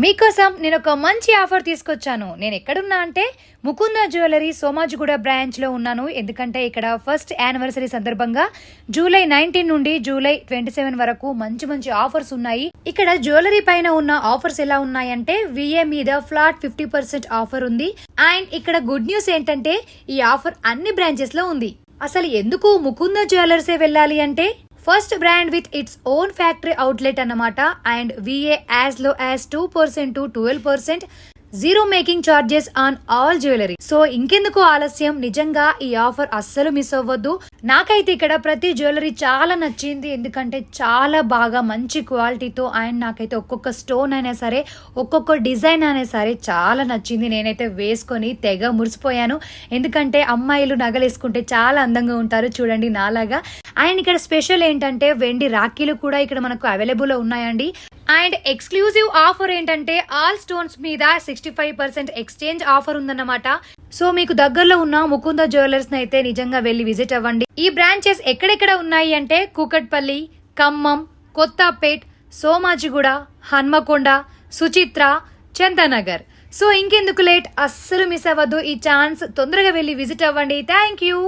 మీకోసం నేను ఒక మంచి ఆఫర్ తీసుకొచ్చాను. నేను ఎక్కడున్నా అంటే ముకుంద జ్యువెలరీ సోమాజిగూడ బ్రాంచ్ లో ఉన్నాను. ఎందుకంటే ఇక్కడ ఫస్ట్ యానివర్సరీ సందర్భంగా జూలై 19 నుండి జూలై 27 వరకు మంచి మంచి ఆఫర్స్ ఉన్నాయి. ఇక్కడ జ్యువెలరీ పైన ఉన్న ఆఫర్స్ ఎలా ఉన్నాయంటే విఏ మీద ఫ్లాట్ 50% ఆఫర్ ఉంది. అండ్ ఇక్కడ గుడ్ న్యూస్ ఏంటంటే ఈ ఆఫర్ అన్ని బ్రాంచెస్ లో ఉంది. అసలు ఎందుకు ముకుంద జ్యువెలర్సే వెళ్ళాలి అంటే first brand with its own factory outlet అన్నమాట. And VA as low as 2% to 12%, zero making charges on all jewellery. So ఇంకెందుకు ఆలస్యం, నిజంగా ఈ ఆఫర్ అస్సలు మిస్ అవ్వద్దు. నాకైతే ఇక్కడ ప్రతి జ్యువెలరీ చాలా నచ్చింది. ఎందుకంటే చాలా బాగా మంచి క్వాలిటీతో అండ్ నాకైతే ఒక్కొక్క స్టోన్ అయినా సరే ఒక్కొక్క డిజైన్ అయినా సరే చాలా నచ్చింది. నేనైతే వేసుకొని తెగ మురిసిపోయాను. ఎందుకంటే అమ్మాయిలు నగలు వేసుకుంటే చాలా అందంగా ఉంటారు చూడండి నాలాగా. అండ్ ఇక్కడ స్పెషల్ ఏంటంటే వెండి రాఖీలు కూడా ఇక్కడ మనకు అవైలబుల్ ఉన్నాయండి. అండ్ ఎక్స్క్లూజివ్ ఆఫర్ ఏంటంటే ఆల్ స్టోన్స్ మీద 65% ఎక్స్చేంజ్ ఆఫర్ ఉందన్నమాట. సో మీకు దగ్గరలో ఉన్న ముకుంద జ్యువెలర్స్ అయితే నిజంగా వెళ్ళి విజిట్ అవ్వండి. ఈ బ్రాంచెస్ ఎక్కడెక్కడ ఉన్నాయి అంటే కూకట్పల్లి, ఖమ్మం, కొత్తపేట్, సోమాజిగూడ, హన్మకొండ, సుచిత్ర, చందనగర్. సో ఇంకెందుకు లేట్, అస్సలు మిస్ అవ్వద్దు ఈ ఛాన్స్. తొందరగా వెళ్ళి విజిట్ అవ్వండి. Thank you.